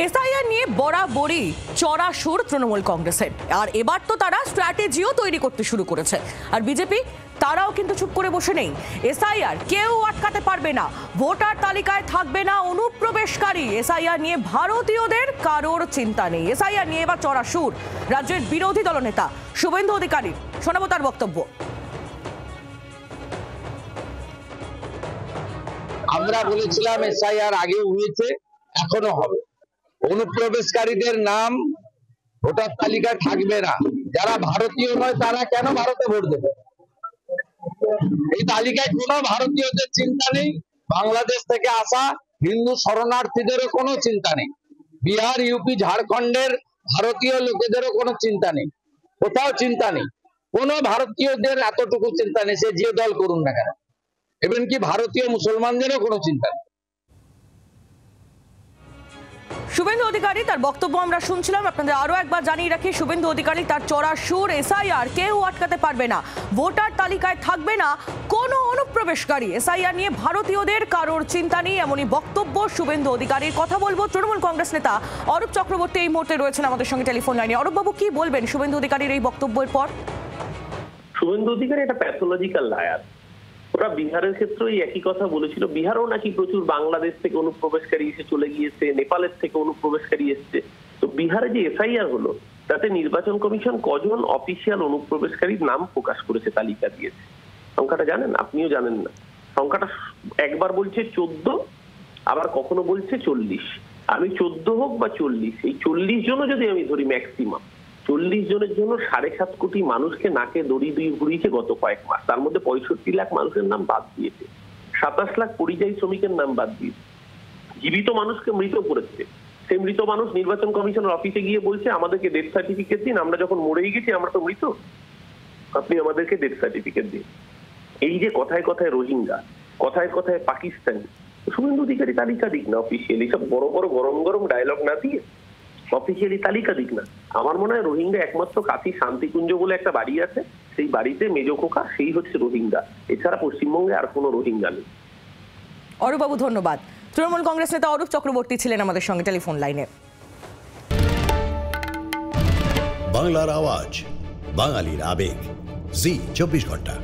SIR নিয়ে বরাবরই চড়া সুর তৃণমূল কংগ্রেসের, আর এবার তো তারা স্ট্র্যাটেজিও তৈরি করতে শুরু করেছে। আর বিজেপি তারাও কিন্তু চুপ করে বসে নেই। এসআইআর কেউ আটকাতে পারবে না, ভোটার তালিকায় থাকবে না অনুপ্রবেশকারী। এসআইআর নিয়ে ভারতীয়দের কারোর চিন্তা নেই। এসআইআর নিয়ে এবার চড়া সুর রাজ্যের বিরোধী দলনেতা শুভেন্দু অধিকারী। শোনাবো তার বক্তব্য। আমরা বলেছিলাম এসআইআর আগে হয়েছে, এখনো হবে। অনুপ্রবেশকারীদের নাম ভোটার তালিকায় থাকবে না। যারা ভারতীয় নয় তারা কেন ভারতে ভোট দেবে? এই তালিকায় কোনো ভারতীয়দের চিন্তা নেই। বাংলাদেশ থেকে আসা হিন্দু শরণার্থীদেরও কোনো চিন্তা নেই। বিহার, ইউপি, ঝাড়খণ্ডের ভারতীয় লোকেদেরও কোনো চিন্তা নেই। কোথাও চিন্তা নেই। কোনো ভারতীয়দের এতটুকু চিন্তা নেই, সে যে দল করুন না কেন। এবং কি ভারতীয় মুসলমানদেরও কোনো চিন্তা নেই। শুভেন্দু অধিকারী তার বক্তব্য আমরা শুনছিলাম। আপনাদের আরো একবার জানিয়ে রাখি, শুভেন্দু অধিকারী তার চড়া সুর, এসআইআর কেউ আটকাতে পারবে না, ভোটার তালিকায় থাকবে না কোনো অনুপ্রবেশকারী। এসআইআর নিয়ে ভারতীয়দের কারোর চিন্তা নেই, এমনই বক্তব্য শুভেন্দু অধিকারীর। কথা বলবো তৃণমূল কংগ্রেস নেতা অরূপ চক্রবর্তী এই মুহূর্তে রয়েছেন আমাদের সঙ্গে টেলিফোন লাইনে। অরূপ বাবু, কি বলবেন শুভেন্দু অধিকারীর এই বক্তব্যের পর? শুভেন্দু অধিকারী একটা প্যাথোলজিক্যাল লায়ার। ওরা বিহারের ক্ষেত্রেও একই কথা বলেছিল। বিহারও নাকি প্রচুর বাংলাদেশ থেকে অনুপ্রবেশকারী এসে চলে গিয়েছে, নেপালের থেকে অনুপ্রবেশকারী এসছে। তো বিহারে যে এসআইআর হলো তাতে নির্বাচন কমিশন কজন অফিসিয়াল অনুপ্রবেশকারীর নাম প্রকাশ করেছে, তালিকা দিয়েছে। সংখ্যাটা জানেন? আপনিও জানেন না। সংখ্যাটা একবার বলছে 14, আবার কখনো বলছে 40। আমি 14 হোক বা 40, এই 40 জনও যদি আমি ধরি ম্যাক্সিমাম, 40 জনের জন্য 7.5 কোটি মানুষকে নাকে দড়ি দিয়ে ঘুরিয়েছে গত কয়েক মাস। তার মধ্যে 65 লাখ মানুষের নাম বাদ দিয়েছে, 27 লাখ পরিযায়ী শ্রমিকের নাম বাদ দিয়েছে, জীবিত মানুষকে মৃত করেছে। সেই মৃত মানুষ নির্বাচন কমিশনের অফিসে গিয়ে বলছে আমাদেরকে ডেথ সার্টিফিকেট দিন, আমরা যখন মরেই গেছি আমরা তো মৃত, আপনি আমাদেরকে ডেথ সার্টিফিকেট দিন। এই যে কথায় কথায় রোহিঙ্গা, কথায় কথায় পাকিস্তানি, শুভেন্দু অধিকারী তালিকা দিক না অফিসিয়ালি, সব বড় বড় গরম গরম ডায়লগ না দিয়ে অফিসিয়ালি তালিকা দিক না। আমার মনে হয় রোহিঙ্গা একমাত্র কাশী শান্তিকুঞ্জ বলে একটা বাড়ি আছে, সেই বাড়িতে মেজো খোকা, সেই হচ্ছে রোহিঙ্গা। এছাড়া পশ্চিমবঙ্গে আর কোনো রোহিঙ্গা নেই। অরূপ বাবু ধন্যবাদ। তৃণমূল কংগ্রেস নেতা অরূপ চক্রবর্তী ছিলেন আমাদের সঙ্গে টেলিফোন লাইনে। বাংলার আওয়াজ, বাঙালির আবেগ, জি 24 ঘন্টা।